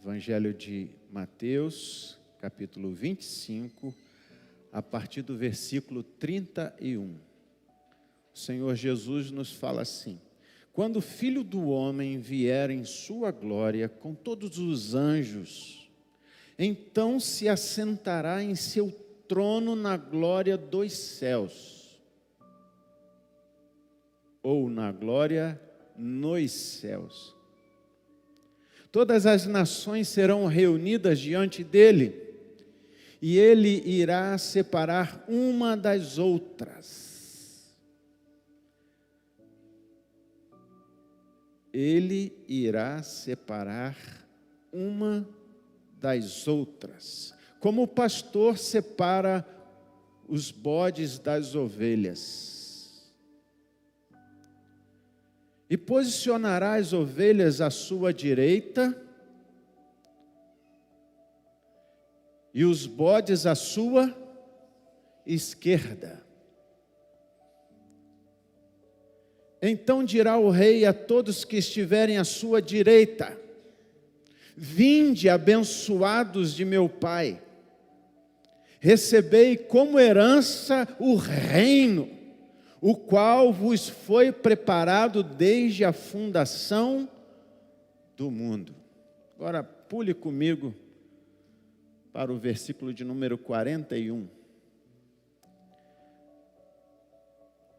Evangelho de Mateus, capítulo 25, a partir do versículo 31. O Senhor Jesus nos fala assim: quando o Filho do Homem vier em sua glória com todos os anjos, então se assentará em seu trono na glória dos céus, ou na glória nos céus. Todas as nações serão reunidas diante dele, e ele irá separar uma das outras. Ele irá separar uma das outras, como o pastor separa os bodes das ovelhas. E posicionará as ovelhas à sua direita e os bodes à sua esquerda. Então dirá o rei a todos que estiverem à sua direita: vinde, abençoados de meu Pai, recebei como herança o reino, o qual vos foi preparado desde a fundação do mundo. Agora pule comigo para o versículo de número 41.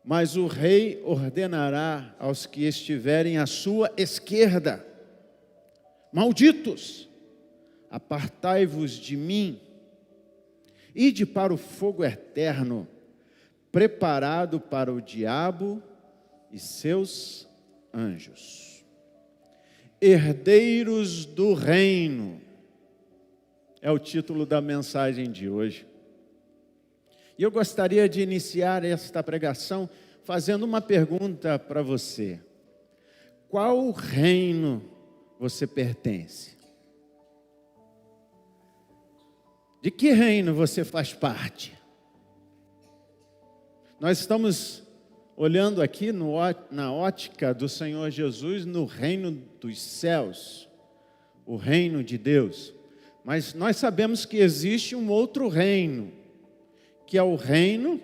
Mas o rei ordenará aos que estiverem à sua esquerda: malditos, apartai-vos de mim, ide para o fogo eterno, preparado para o diabo e seus anjos. Herdeiros do reino é o título da mensagem de hoje. E eu gostaria de iniciar esta pregação fazendo uma pergunta para você: qual reino você pertence? De que reino você faz parte? Nós estamos olhando aqui na ótica do Senhor Jesus, no reino dos céus, o reino de Deus. Mas nós sabemos que existe um outro reino, que é o reino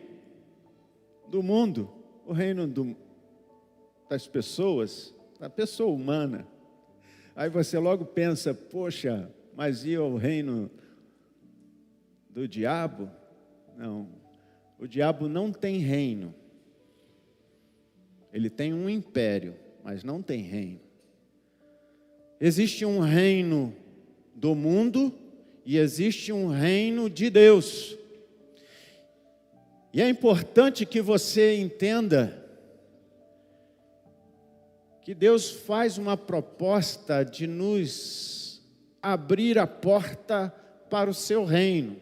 do mundo, o reino das pessoas, da pessoa humana. Aí você logo pensa: poxa, mas e o reino do diabo? Não. O diabo não tem reino. Ele tem um império, mas não tem reino. Existe um reino do mundo e existe um reino de Deus. E é importante que você entenda que Deus faz uma proposta de nos abrir a porta para o seu reino.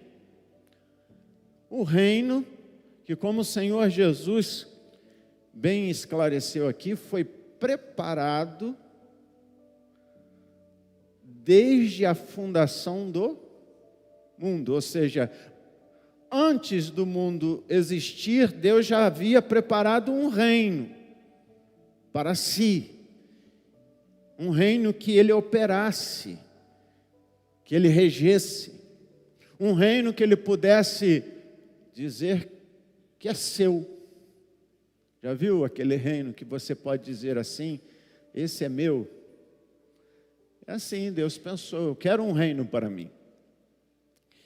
O reino que, como o Senhor Jesus bem esclareceu aqui, foi preparado desde a fundação do mundo. Ou seja, antes do mundo existir, Deus já havia preparado um reino para si. Um reino que ele operasse, que ele regesse. Um reino que ele pudesse dizer que é seu. Já viu aquele reino que você pode dizer assim: esse é meu? É assim, Deus pensou: eu quero um reino para mim.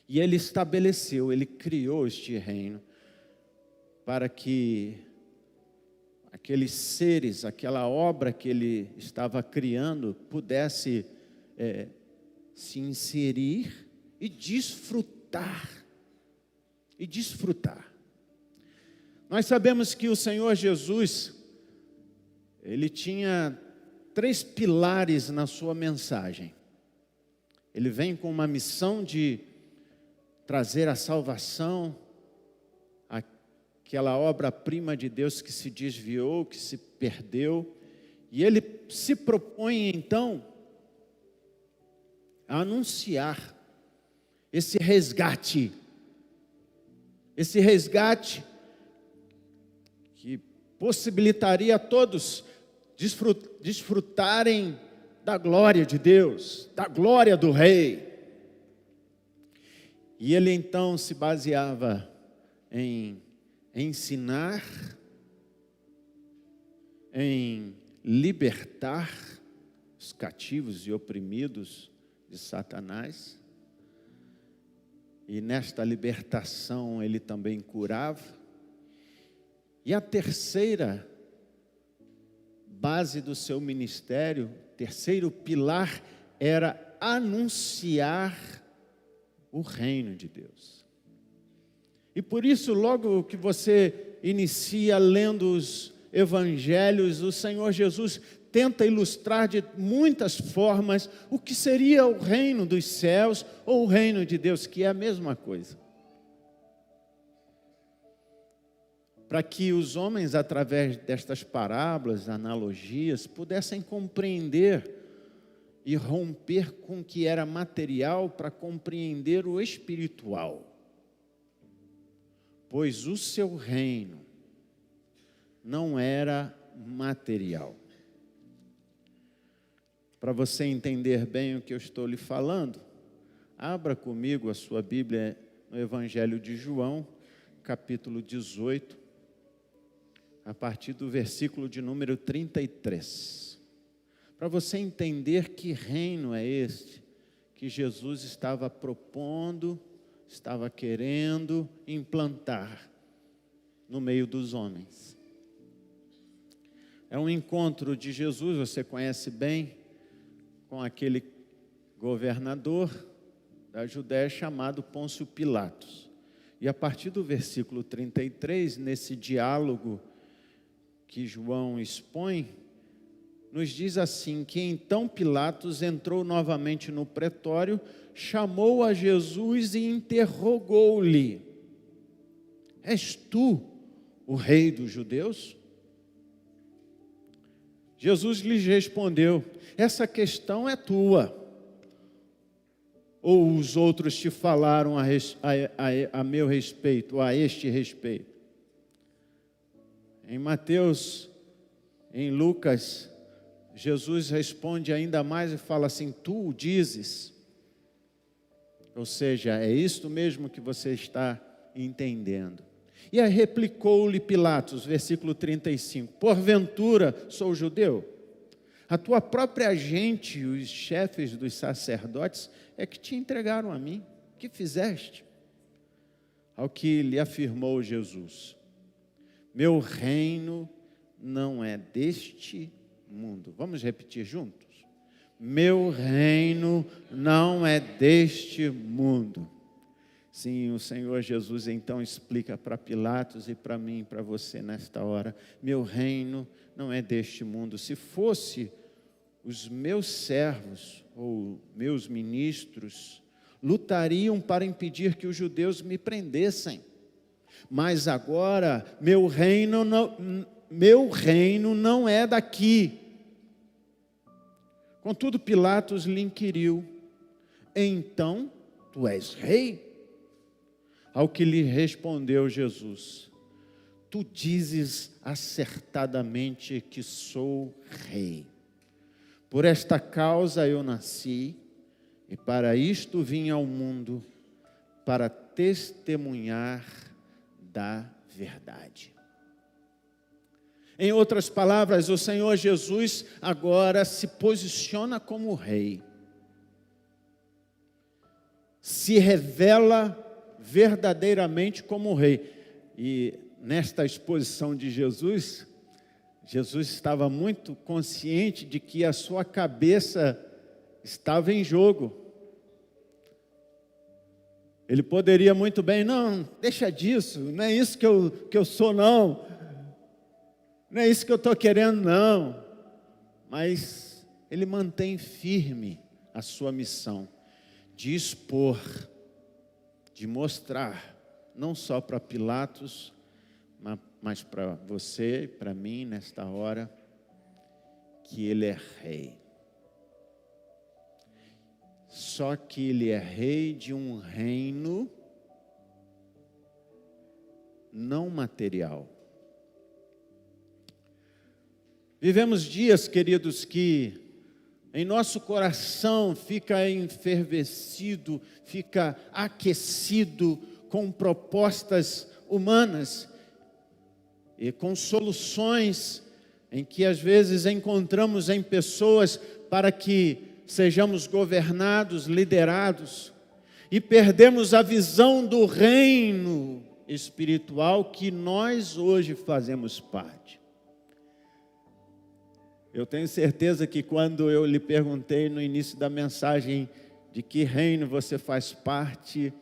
E ele estabeleceu, ele criou este reino para que aqueles seres, aquela obra que ele estava criando, pudesse se inserir e desfrutar. Nós sabemos que o Senhor Jesus, ele tinha 3 pilares na sua mensagem. Ele vem com uma missão de trazer a salvação, aquela obra-prima de Deus que se desviou, que se perdeu, e ele se propõe então a anunciar esse resgate que possibilitaria a todos desfrutarem da glória de Deus, da glória do rei. E ele então se baseava em ensinar, em libertar os cativos e oprimidos de Satanás. E nesta libertação ele também curava. E a terceira base do seu ministério, terceiro pilar, era anunciar o reino de Deus. E por isso, logo que você inicia lendo os evangelhos, o Senhor Jesus tenta ilustrar de muitas formas o que seria o reino dos céus ou o reino de Deus, que é a mesma coisa. Para que os homens, através destas parábolas, analogias, pudessem compreender e romper com o que era material para compreender o espiritual. Pois o seu reino não era material. Para você entender bem o que eu estou lhe falando, abra comigo a sua Bíblia no Evangelho de João, capítulo 18, a partir do versículo de número 33. Para você entender que reino é este que Jesus estava propondo, estava querendo implantar no meio dos homens. É um encontro de Jesus, você conhece bem, com aquele governador da Judéia chamado Pôncio Pilatos. E a partir do versículo 33, nesse diálogo que João expõe, nos diz assim, que então Pilatos entrou novamente no pretório, chamou a Jesus e interrogou-lhe: és tu o rei dos judeus? Jesus lhes respondeu: essa questão é tua, ou os outros te falaram a meu respeito, a este respeito? Em Mateus, em Lucas, Jesus responde ainda mais e fala assim: tu o dizes. Ou seja, é isto mesmo que você está entendendo. E aí replicou-lhe Pilatos, versículo 35, porventura sou judeu? A tua própria gente, os chefes dos sacerdotes, é que te entregaram a mim. Que fizeste? Ao que lhe afirmou Jesus: meu reino não é deste mundo. Vamos repetir juntos? Meu reino não é deste mundo. Sim, o Senhor Jesus então explica para Pilatos e para mim, para você nesta hora: meu reino não é deste mundo. Se fosse, os meus servos ou meus ministros lutariam para impedir que os judeus me prendessem. Mas agora, meu reino não é daqui. Contudo, Pilatos lhe inquiriu: então, tu és rei? Ao que lhe respondeu Jesus: tu dizes acertadamente que sou rei. Por esta causa eu nasci, e para isto vim ao mundo, para testemunhar da verdade. Em outras palavras, o Senhor Jesus agora se posiciona como rei. Se revela verdadeiramente como rei. E nesta exposição de Jesus, Jesus estava muito consciente de que a sua cabeça estava em jogo. Ele poderia muito bem: não, deixa disso, não é isso que eu sou, não. Não é isso que eu estou querendo, não. Mas ele mantém firme a sua missão de expor, de mostrar, não só para Pilatos, mas para você e para mim nesta hora, que ele é rei. Só que ele é rei de um reino não material. Vivemos dias, queridos, que em nosso coração fica enfervescido, fica aquecido com propostas humanas e com soluções em que às vezes encontramos em pessoas para que sejamos governados, liderados, e perdemos a visão do reino espiritual que nós hoje fazemos parte. Eu tenho certeza que quando eu lhe perguntei no início da mensagem de que reino você faz parte,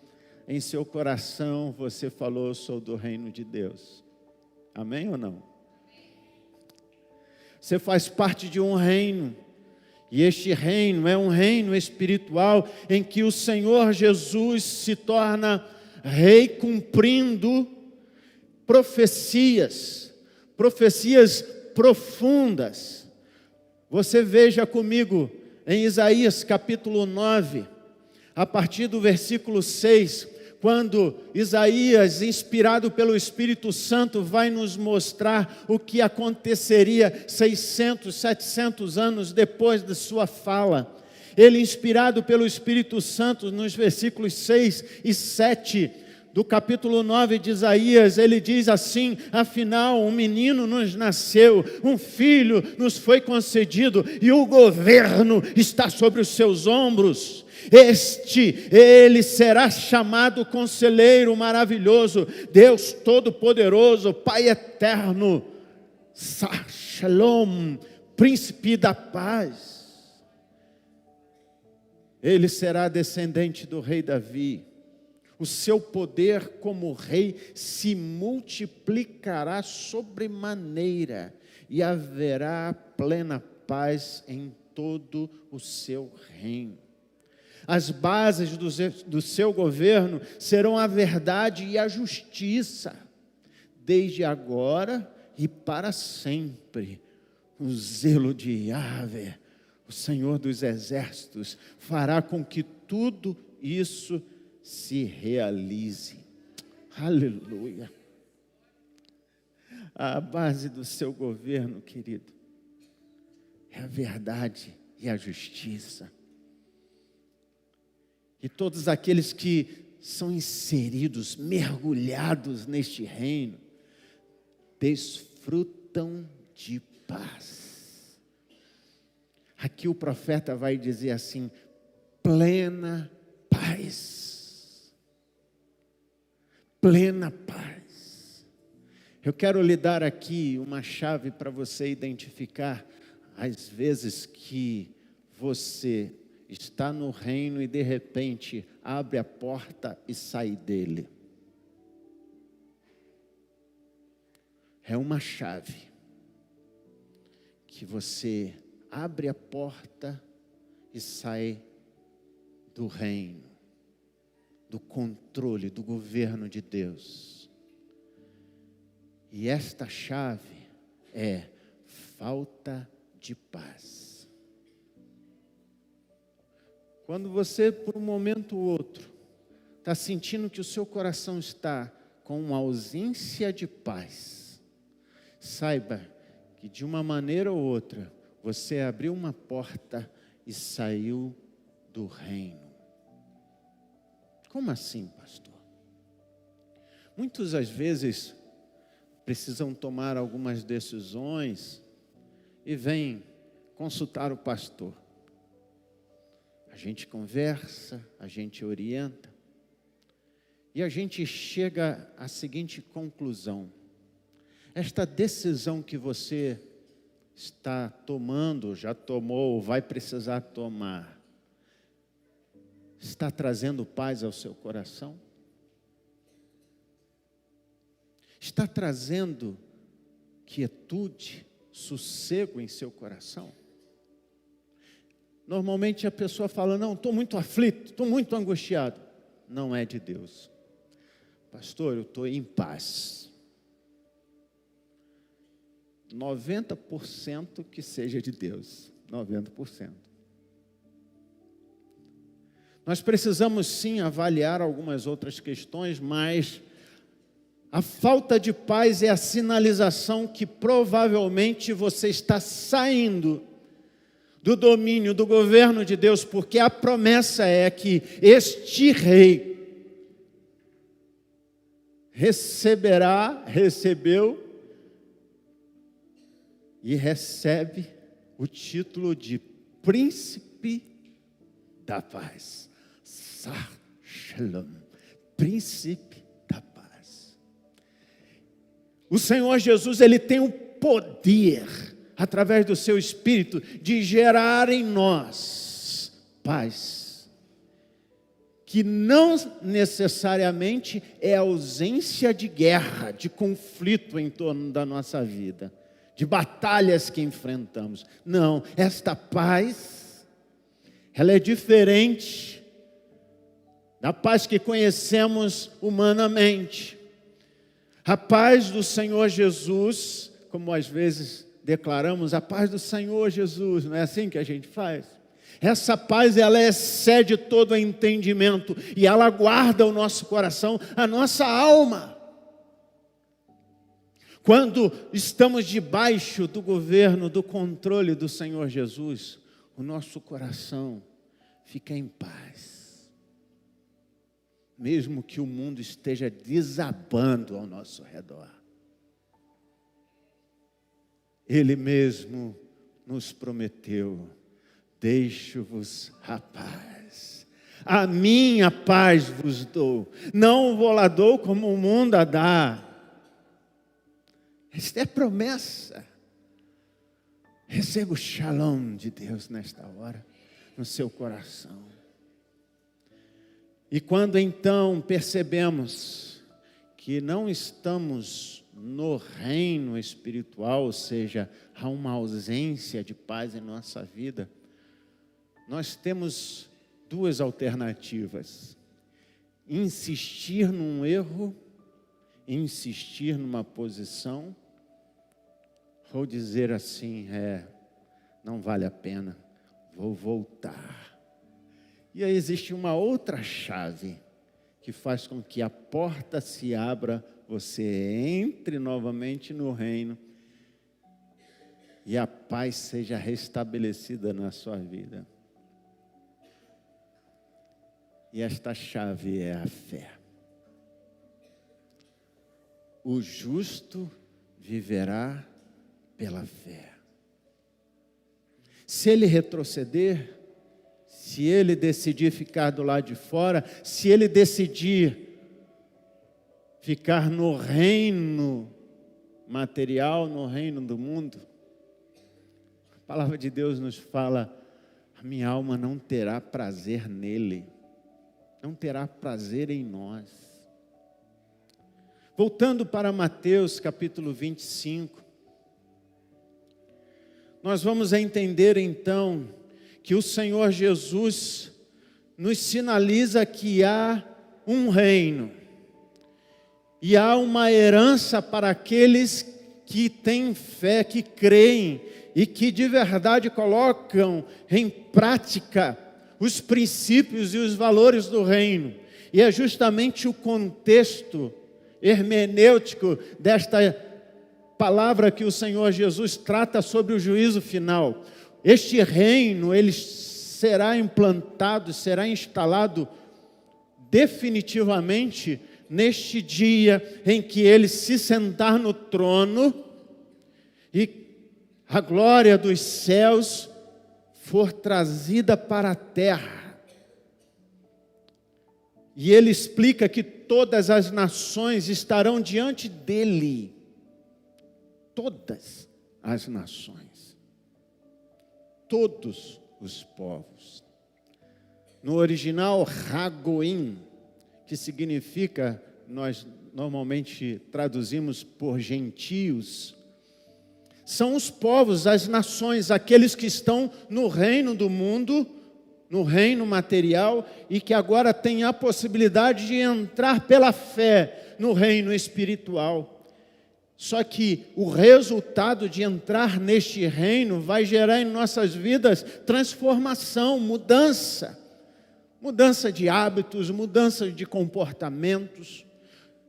em seu coração você falou: eu sou do reino de Deus. Amém ou não? Você faz parte de um reino, e este reino é um reino espiritual em que o Senhor Jesus se torna rei, cumprindo profecias profundas. Você veja comigo em Isaías capítulo 9, a partir do versículo 6, quando Isaías, inspirado pelo Espírito Santo, vai nos mostrar o que aconteceria 600, 700 anos depois de sua fala. Ele, inspirado pelo Espírito Santo, nos versículos 6 e 7 do capítulo 9 de Isaías, ele diz assim: afinal, um menino nos nasceu, um filho nos foi concedido, e o governo está sobre os seus ombros. Ele será chamado Conselheiro Maravilhoso, Deus Todo-Poderoso, Pai Eterno, Shalom, Príncipe da Paz. Ele será descendente do rei Davi. O seu poder como rei se multiplicará sobremaneira, e haverá plena paz em todo o seu reino. As bases do seu governo serão a verdade e a justiça, desde agora e para sempre. O zelo de Yahvé, o Senhor dos exércitos, fará com que tudo isso se realize. Aleluia. A base do seu governo, querido, é a verdade e a justiça. E todos aqueles que são inseridos, mergulhados neste reino, desfrutam de paz. Aqui o profeta vai dizer assim: plena paz. Plena paz. Eu quero lhe dar aqui uma chave para você identificar as vezes que você está no reino e de repente abre a porta e sai dele. É uma chave que você abre a porta e sai do reino, do controle, do governo de Deus. E esta chave é falta de paz. Quando você, por um momento ou outro, está sentindo que o seu coração está com uma ausência de paz, saiba que de uma maneira ou outra, você abriu uma porta e saiu do reino. Como assim, pastor? Muitas às vezes precisam tomar algumas decisões e vêm consultar o pastor. A gente conversa, a gente orienta, e a gente chega à seguinte conclusão: esta decisão que você está tomando, já tomou, vai precisar tomar, está trazendo paz ao seu coração? Está trazendo quietude, sossego em seu coração? Normalmente a pessoa fala: não, estou muito aflito, estou muito angustiado. Não é de Deus. Pastor, eu estou em paz. 90% que seja de Deus. 90%. Nós precisamos sim avaliar algumas outras questões, mas a falta de paz é a sinalização que provavelmente você está saindo do domínio, do governo de Deus, porque a promessa é que este rei recebeu e recebe o título de Príncipe da Paz. Sar Shalom, Príncipe da Paz. O Senhor Jesus, Ele tem o poder, através do seu Espírito, de gerar em nós paz, que não necessariamente é ausência de guerra, de conflito em torno da nossa vida, de batalhas que enfrentamos. Não, esta paz, ela é diferente da paz que conhecemos humanamente. A paz do Senhor Jesus, como às vezes declaramos, a paz do Senhor Jesus, não é assim que a gente faz? Essa paz, ela excede todo o entendimento e ela guarda o nosso coração, a nossa alma. Quando estamos debaixo do governo, do controle do Senhor Jesus, o nosso coração fica em paz. Mesmo que o mundo esteja desabando ao nosso redor. Ele mesmo nos prometeu: deixo-vos a paz, a minha paz vos dou, não vou lá dou como o mundo a dá. Esta é promessa. Receba o shalom de Deus nesta hora, no seu coração. E quando então percebemos que não estamos no reino espiritual, ou seja, há uma ausência de paz em nossa vida, nós temos duas alternativas: insistir num erro, insistir numa posição, ou dizer assim, não vale a pena, vou voltar. E aí existe uma outra chave que faz com que a porta se abra, você entre novamente no reino e a paz seja restabelecida na sua vida. E esta chave é a fé. O justo viverá pela fé. Se ele retroceder, se ele decidir ficar do lado de fora, se ele decidir ficar no reino material, no reino do mundo, a palavra de Deus nos fala: a minha alma não terá prazer nele, não terá prazer em nós. Voltando para Mateus capítulo 25, nós vamos entender então que o Senhor Jesus nos sinaliza que há um reino e há uma herança para aqueles que têm fé, que creem e que de verdade colocam em prática os princípios e os valores do reino. E é justamente o contexto hermenêutico desta palavra que o Senhor Jesus trata sobre o juízo final. Este reino, ele será implantado, será instalado definitivamente neste dia em que ele se sentar no trono e a glória dos céus for trazida para a terra. E ele explica que todas as nações estarão diante dele. Todas as nações. Todos os povos. No original, Ragoim, que significa, nós normalmente traduzimos por gentios, são os povos, as nações, aqueles que estão no reino do mundo, no reino material, e que agora têm a possibilidade de entrar pela fé no reino espiritual. Só que o resultado de entrar neste reino vai gerar em nossas vidas transformação, mudança. Mudança de hábitos, mudança de comportamentos.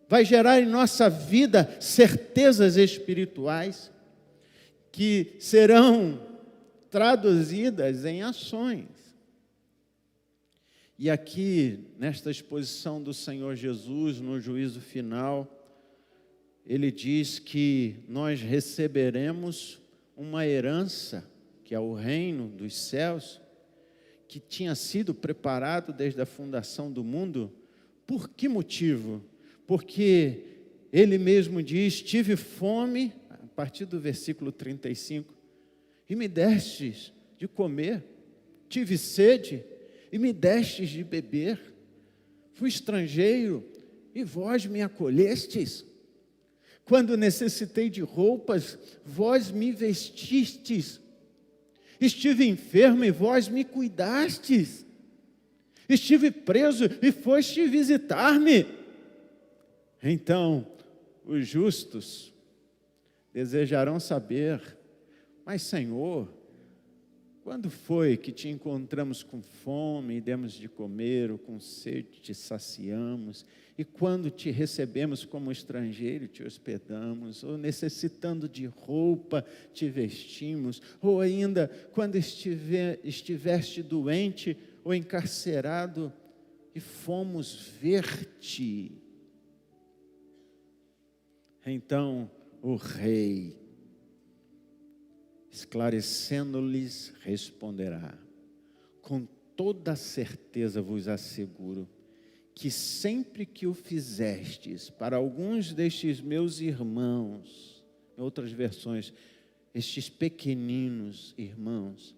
Vai gerar em nossa vida certezas espirituais que serão traduzidas em ações. E aqui, nesta exposição do Senhor Jesus, no juízo final, ele diz que nós receberemos uma herança, que é o reino dos céus, que tinha sido preparado desde a fundação do mundo. Por que motivo? Porque ele mesmo diz: tive fome, a partir do versículo 35, e me destes de comer, tive sede, e me destes de beber, fui estrangeiro, e vós me acolhestes. Quando necessitei de roupas, vós me vestistes. Estive enfermo e vós me cuidastes. Estive preso e foste visitar-me. Então, os justos desejarão saber: mas, Senhor, quando foi que te encontramos com fome e demos de comer, ou com sede te saciamos? E quando te recebemos como estrangeiro e te hospedamos? Ou necessitando de roupa te vestimos? Ou ainda, quando estiveste doente ou encarcerado e fomos ver-te? Então o rei, esclarecendo-lhes, responderá: com toda certeza vos asseguro que sempre que o fizestes para alguns destes meus irmãos, em outras versões, estes pequeninos irmãos,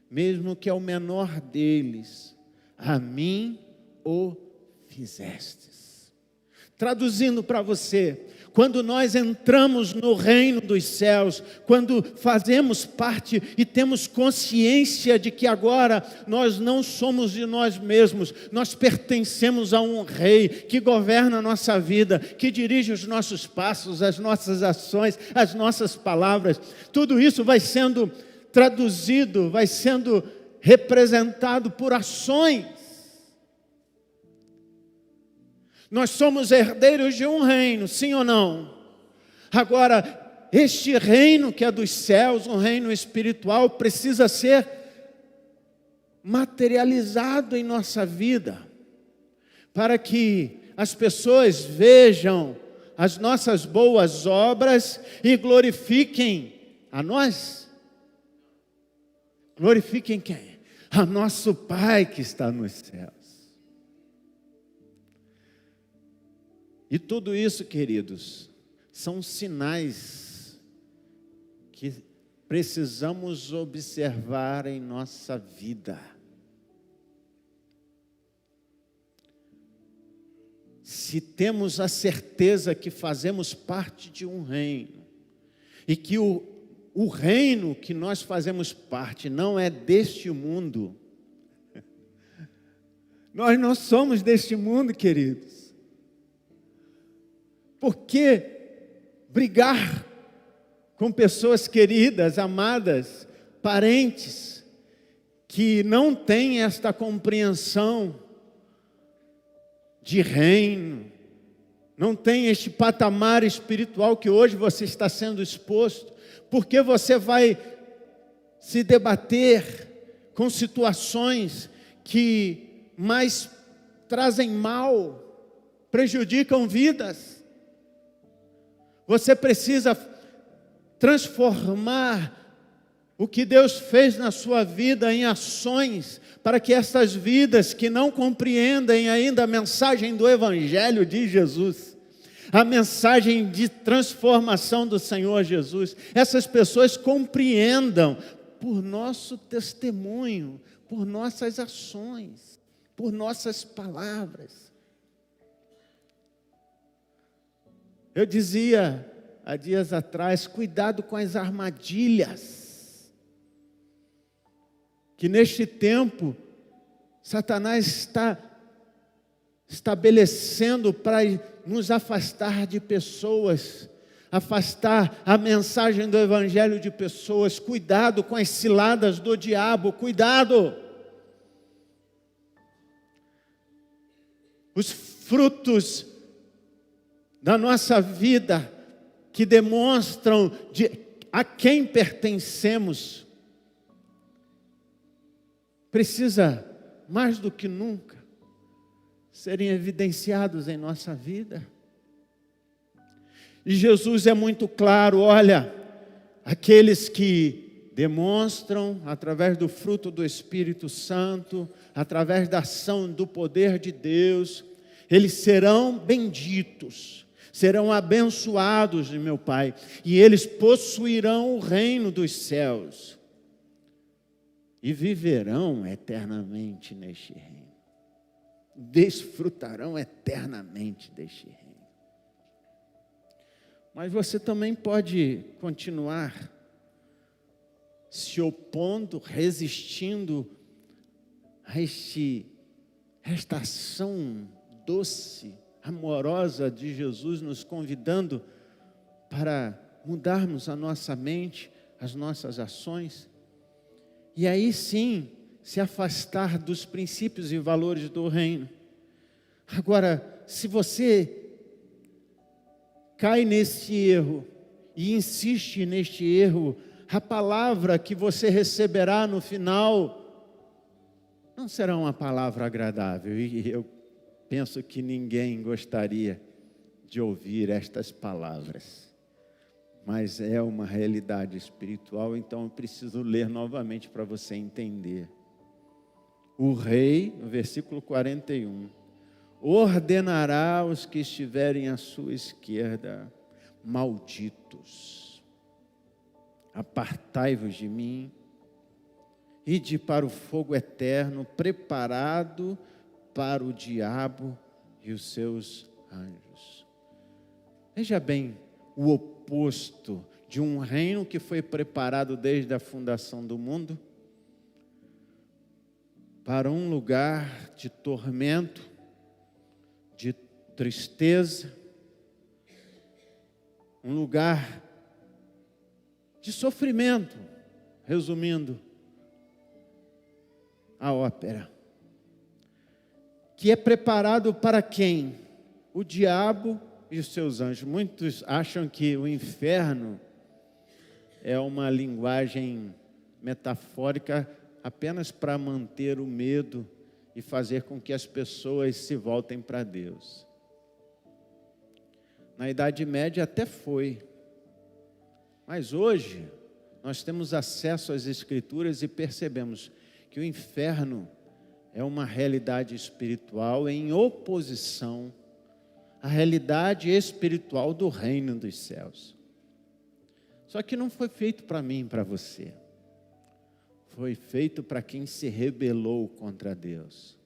mesmo que ao menor deles, a mim o fizestes. Traduzindo para você, quando nós entramos no reino dos céus, quando fazemos parte e temos consciência de que agora nós não somos de nós mesmos, nós pertencemos a um rei que governa a nossa vida, que dirige os nossos passos, as nossas ações, as nossas palavras. Tudo isso vai sendo traduzido, vai sendo representado por ações. Nós somos herdeiros de um reino, sim ou não? Agora, este reino que é dos céus, um reino espiritual, precisa ser materializado em nossa vida, para que as pessoas vejam as nossas boas obras e glorifiquem a nós. Glorifiquem quem? A nosso Pai que está nos céus. E tudo isso, queridos, são sinais que precisamos observar em nossa vida. Se temos a certeza que fazemos parte de um reino, e que o reino que nós fazemos parte não é deste mundo, nós não somos deste mundo, queridos. Por que brigar com pessoas queridas, amadas, parentes, que não têm esta compreensão de reino, não tem este patamar espiritual que hoje você está sendo exposto? Porque você vai se debater com situações que mais trazem mal, prejudicam vidas. Você precisa transformar o que Deus fez na sua vida em ações, para que essas vidas que não compreendem ainda a mensagem do Evangelho de Jesus, a mensagem de transformação do Senhor Jesus, essas pessoas compreendam por nosso testemunho, por nossas ações, por nossas palavras. Eu dizia há dias atrás: cuidado com as armadilhas, que neste tempo Satanás está estabelecendo para nos afastar de pessoas, afastar a mensagem do Evangelho de pessoas. Cuidado com as ciladas do diabo, cuidado. Os frutos da nossa vida que demonstram a quem pertencemos precisa, mais do que nunca, serem evidenciados em nossa vida. E Jesus é muito claro, olha, aqueles que demonstram, através do fruto do Espírito Santo, através da ação do poder de Deus, eles serão benditos, serão abençoados de meu Pai, e eles possuirão o reino dos céus, e viverão eternamente neste reino, desfrutarão eternamente deste reino. Mas você também pode continuar se opondo, resistindo a esta ação doce, amorosa de Jesus, nos convidando para mudarmos a nossa mente, as nossas ações, e aí sim, se afastar dos princípios e valores do reino. Agora, se você cai nesse erro e insiste neste erro, a palavra que você receberá no final não será uma palavra agradável, e eu penso que ninguém gostaria de ouvir estas palavras, mas é uma realidade espiritual, então eu preciso ler novamente para você entender. O rei, no versículo 41, ordenará os que estiverem à sua esquerda: malditos, apartai-vos de mim, ide para o fogo eterno, preparado para o diabo e os seus anjos. Veja bem, o oposto de um reino que foi preparado desde a fundação do mundo para um lugar de tormento, de tristeza, um lugar de sofrimento, resumindo a ópera, que é preparado para quem? O diabo e os seus anjos. Muitos acham que o inferno é uma linguagem metafórica apenas para manter o medo e fazer com que as pessoas se voltem para Deus. Na Idade Média até foi, mas hoje nós temos acesso às Escrituras e percebemos que o inferno é uma realidade espiritual em oposição à realidade espiritual do reino dos céus. Só que não foi feito para mim e para você. Foi feito para quem se rebelou contra Deus.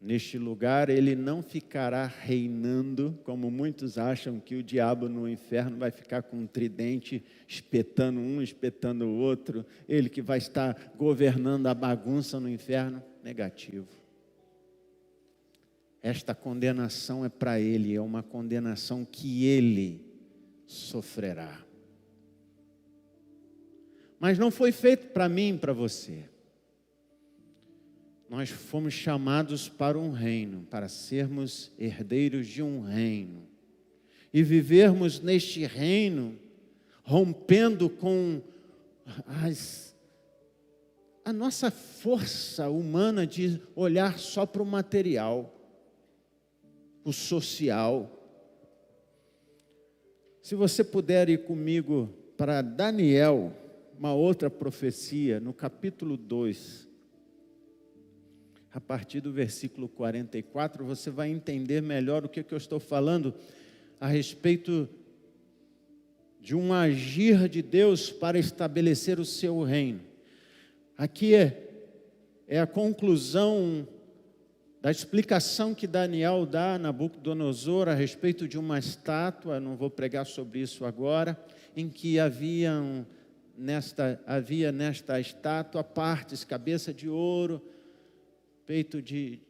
Neste lugar ele não ficará reinando, como muitos acham que o diabo no inferno vai ficar com um tridente, espetando um, espetando o outro, ele que vai estar governando a bagunça no inferno. Negativo. Esta condenação é para ele, é uma condenação que ele sofrerá. Mas não foi feito para mim e para você. Nós fomos chamados para um reino, para sermos herdeiros de um reino. E vivermos neste reino, rompendo com a nossa força humana de olhar só para o material, o social. Se você puder ir comigo para Daniel, uma outra profecia, no capítulo 2, a partir do versículo 44, você vai entender melhor o que eu estou falando a respeito de um agir de Deus para estabelecer o seu reino. Aqui é a conclusão da explicação que Daniel dá a Nabucodonosor a respeito de uma estátua, não vou pregar sobre isso agora, em que havia nesta estátua partes, cabeça de ouro, peito de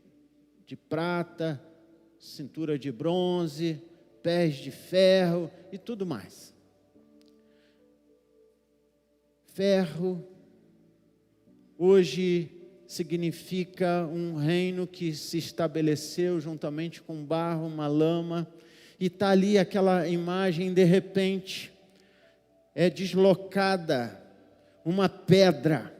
prata, cintura de bronze, pés de ferro e tudo mais. Ferro, hoje, significa um reino que se estabeleceu juntamente com barro, uma lama, e está ali aquela imagem, de repente, é deslocada uma pedra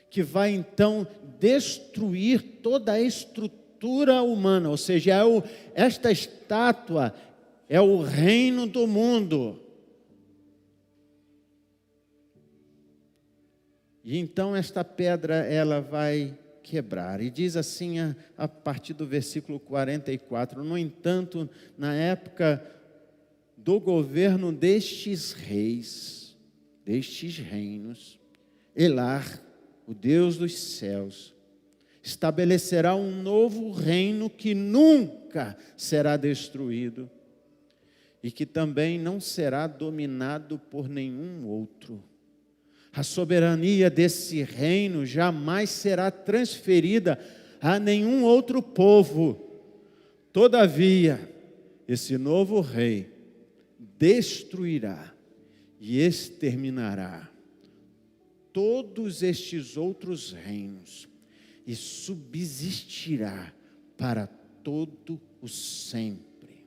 que vai então destruir toda a estrutura humana, ou seja, esta estátua é o reino do mundo. E então esta pedra ela vai quebrar. E diz assim a partir do versículo 44, no entanto, na época do governo destes reis, destes reinos, Elar, o Deus dos céus, estabelecerá um novo reino que nunca será destruído e que também não será dominado por nenhum outro. A soberania desse reino jamais será transferida a nenhum outro povo. Todavia, esse novo rei destruirá e exterminará todos estes outros reinos e subsistirá para todo o sempre.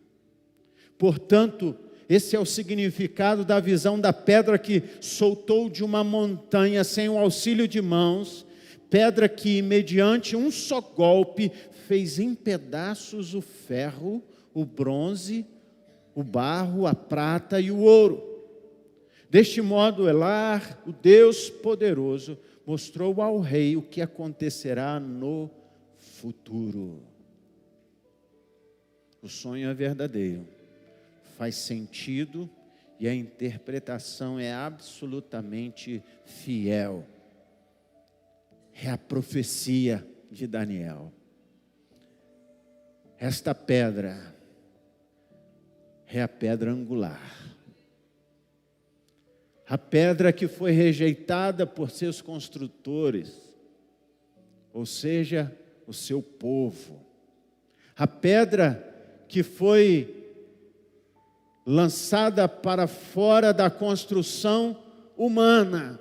Portanto, esse é o significado da visão da pedra que soltou de uma montanha sem o auxílio de mãos, pedra que, mediante um só golpe, fez em pedaços o ferro, o bronze, o barro, a prata e o ouro. Deste modo, Elar, o Deus poderoso, mostrou ao rei o que acontecerá no futuro. O sonho é verdadeiro, faz sentido e a interpretação é absolutamente fiel. É a profecia de Daniel. Esta pedra é a pedra angular. A pedra que foi rejeitada por seus construtores, ou seja, o seu povo. A pedra que foi lançada para fora da construção humana.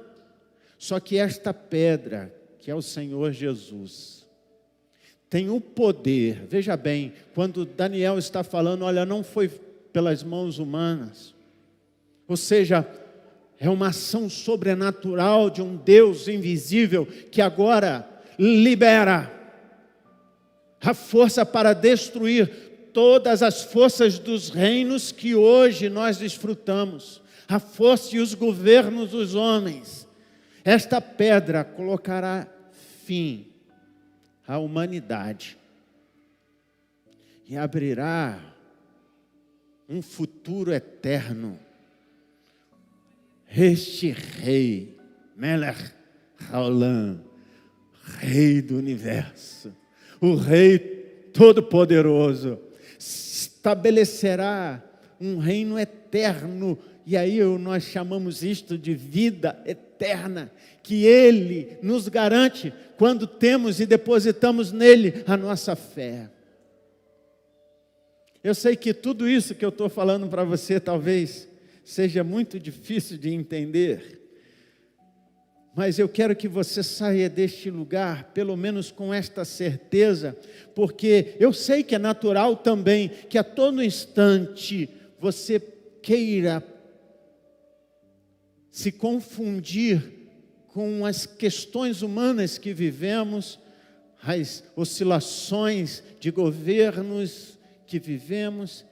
Só que esta pedra, que é o Senhor Jesus, tem o poder. Veja bem, quando Daniel está falando, olha, não foi pelas mãos humanas. Ou seja, é uma ação sobrenatural de um Deus invisível que agora libera a força para destruir todas as forças dos reinos que hoje nós desfrutamos, a força e os governos dos homens. Esta pedra colocará fim à humanidade e abrirá um futuro eterno. Este rei, Melech Haolam, rei do universo, o rei todo-poderoso, estabelecerá um reino eterno, e aí nós chamamos isto de vida eterna, que Ele nos garante quando temos e depositamos nele a nossa fé. Eu sei que tudo isso que eu estou falando para você talvez seja muito difícil de entender, mas eu quero que você saia deste lugar, pelo menos com esta certeza, porque eu sei que é natural também que a todo instante você queira se confundir com as questões humanas que vivemos, as oscilações de governos que vivemos,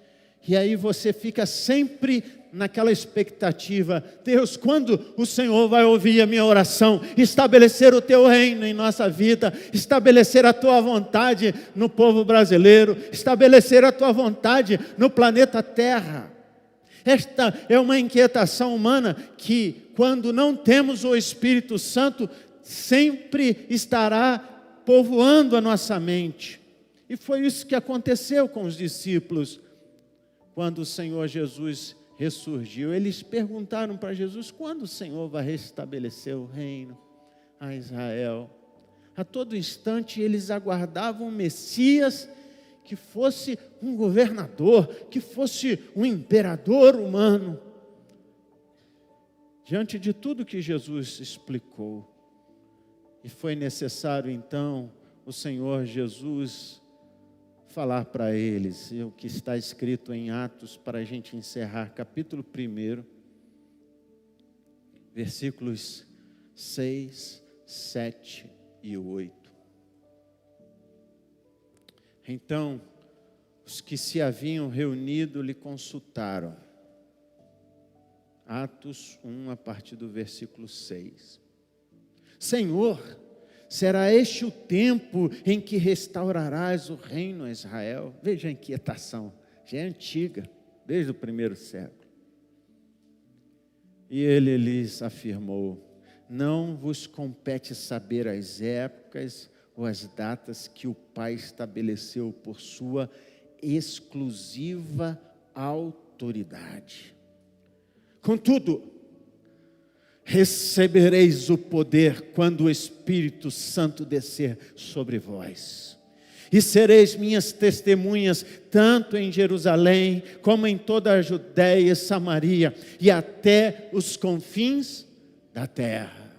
e aí você fica sempre naquela expectativa: Deus, quando o Senhor vai ouvir a minha oração, estabelecer o teu reino em nossa vida, estabelecer a tua vontade no povo brasileiro, estabelecer a tua vontade no planeta Terra. Esta é uma inquietação humana que, quando não temos o Espírito Santo, sempre estará povoando a nossa mente. E foi isso que aconteceu com os discípulos. Quando o Senhor Jesus ressurgiu, eles perguntaram para Jesus: quando o Senhor vai restabelecer o reino a Israel? A todo instante eles aguardavam o Messias, que fosse um governador, que fosse um imperador humano. Diante de tudo que Jesus explicou, e foi necessário então o Senhor Jesus falar para eles o que está escrito em Atos para a gente encerrar, capítulo 1, versículos 6, 7 e 8. Então, os que se haviam reunido lhe consultaram. Atos 1, a partir do versículo 6. Senhor, será este o tempo em que restaurarás o reino a Israel? Veja a inquietação, já é antiga, desde o primeiro século. E ele lhes afirmou: não vos compete saber as épocas ou as datas que o Pai estabeleceu por sua exclusiva autoridade. Contudo, recebereis o poder quando o Espírito Santo descer sobre vós. E sereis minhas testemunhas, tanto em Jerusalém, como em toda a Judéia e Samaria, e até os confins da terra.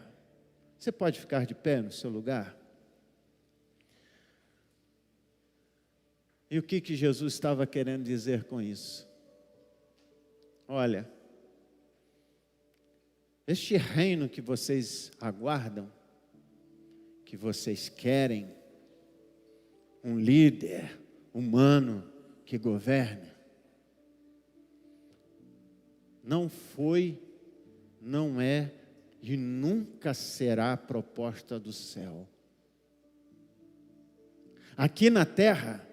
Você pode ficar de pé no seu lugar? E o que Jesus estava querendo dizer com isso? Olha, este reino que vocês aguardam, que vocês querem, um líder humano que governe, não foi, não é e nunca será a proposta do céu. Aqui na terra,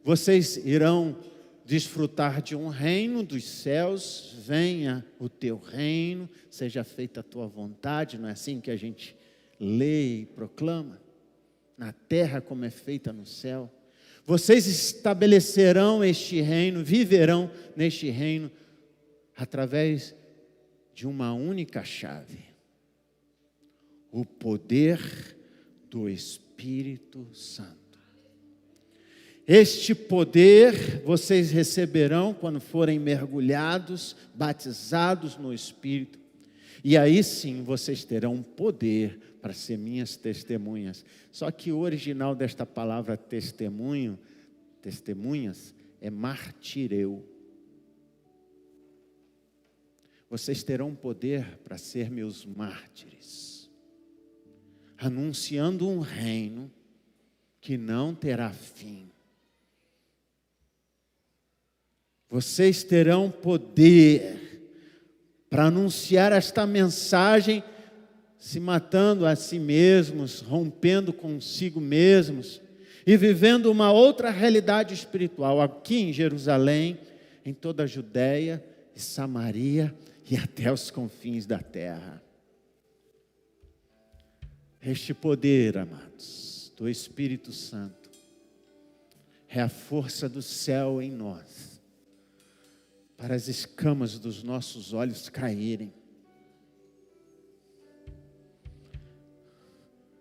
vocês irão desfrutar de um reino dos céus. Venha o teu reino, seja feita a tua vontade, não é assim que a gente lê e proclama? Na terra como é feita no céu. Vocês estabelecerão este reino, viverão neste reino, através de uma única chave: o poder do Espírito Santo. Este poder vocês receberão quando forem mergulhados, batizados no Espírito. E aí sim vocês terão poder para ser minhas testemunhas. Só que o original desta palavra testemunhas, é martireu. Vocês terão poder para ser meus mártires, anunciando um reino que não terá fim. Vocês terão poder para anunciar esta mensagem, se matando a si mesmos, rompendo consigo mesmos e vivendo uma outra realidade espiritual aqui em Jerusalém, em toda a Judéia e Samaria e até os confins da terra. Este poder, amados, do Espírito Santo é a força do céu em nós, para as escamas dos nossos olhos caírem,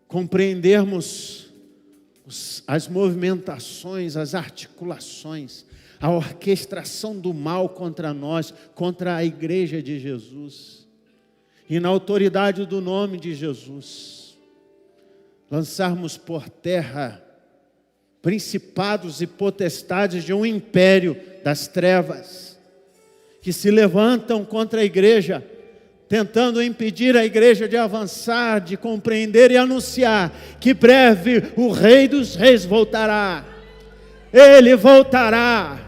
compreendermos as movimentações, as articulações, a orquestração do mal contra nós, contra a igreja de Jesus, e na autoridade do nome de Jesus, lançarmos por terra principados e potestades de um império das trevas, que se levantam contra a igreja, tentando impedir a igreja de avançar, de compreender e anunciar que breve o Rei dos Reis voltará. Ele voltará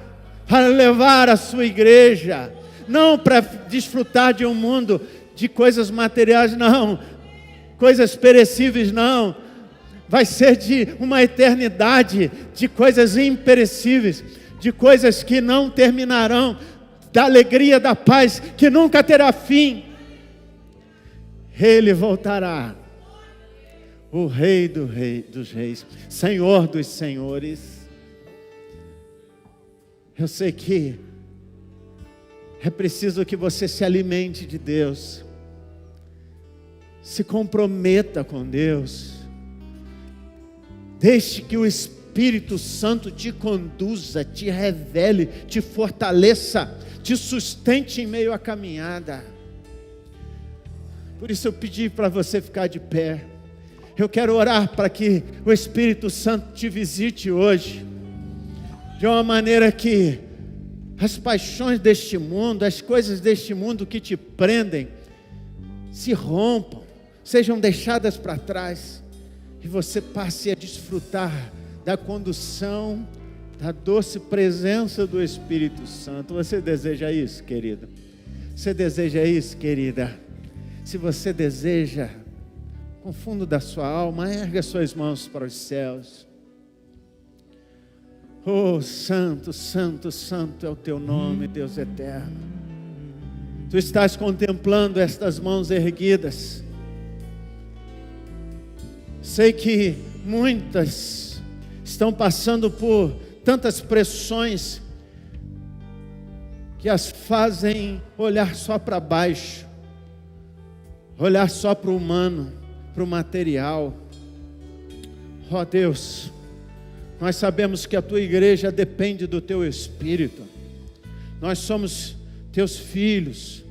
para levar a sua igreja, não para desfrutar de um mundo de coisas materiais, não, coisas perecíveis, não. Vai ser de uma eternidade de coisas imperecíveis, de coisas que não terminarão, da alegria, da paz, que nunca terá fim. Ele voltará, o Rei dos Reis, Senhor dos Senhores. Eu sei que é preciso que você se alimente de Deus, se comprometa com Deus, deixe que o Espírito Santo te conduza, te revele, te fortaleça, te sustente em meio à caminhada. Por isso eu pedi para você ficar de pé. Eu quero orar para que o Espírito Santo te visite hoje. de uma maneira que as paixões deste mundo, as coisas deste mundo que te prendem, se rompam, sejam deixadas para trás, e você passe a desfrutar da condução, da doce presença do Espírito Santo. Você deseja isso, querido? Você deseja isso, querida? Se você deseja, com o fundo da sua alma, erga suas mãos para os céus. Oh, santo, santo, santo é o teu nome, Deus eterno. Tu estás contemplando estas mãos erguidas. Sei que muitas estão passando por tantas pressões que as fazem olhar só para baixo, olhar só para o humano, para o material. Ó Deus, nós sabemos que a tua igreja depende do teu Espírito. Nós somos teus filhos.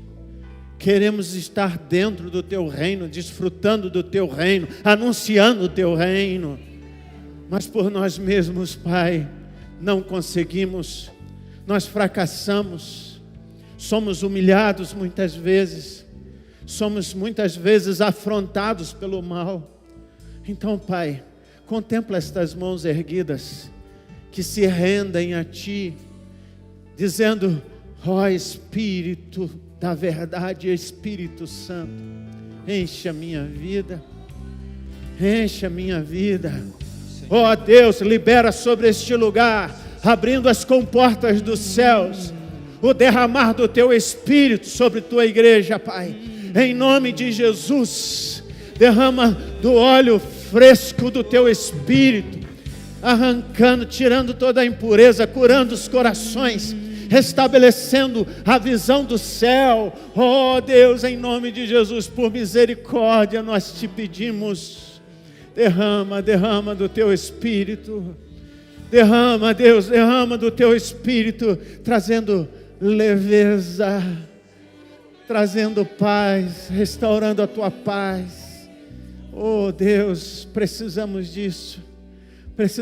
Queremos estar dentro do teu reino, desfrutando do teu reino, anunciando o teu reino. Mas por nós mesmos, Pai, não conseguimos. Nós fracassamos. Somos humilhados muitas vezes. Somos muitas vezes afrontados pelo mal. Então, Pai, contempla estas mãos erguidas, que se rendem a Ti, dizendo: ó Espírito da verdade, Espírito Santo, enche a minha vida, enche a minha vida. Ó Deus, libera sobre este lugar, abrindo as comportas dos céus, o derramar do Teu Espírito sobre Tua igreja, Pai, em nome de Jesus. Derrama do óleo fresco do Teu Espírito, arrancando, tirando toda a impureza, curando os corações, restabelecendo a visão do céu. Oh Deus, em nome de Jesus, por misericórdia, nós Te pedimos, derrama, derrama do Teu Espírito, derrama, Deus, derrama do Teu Espírito, trazendo leveza, trazendo paz, restaurando a Tua paz. Oh Deus, precisamos disso, precisamos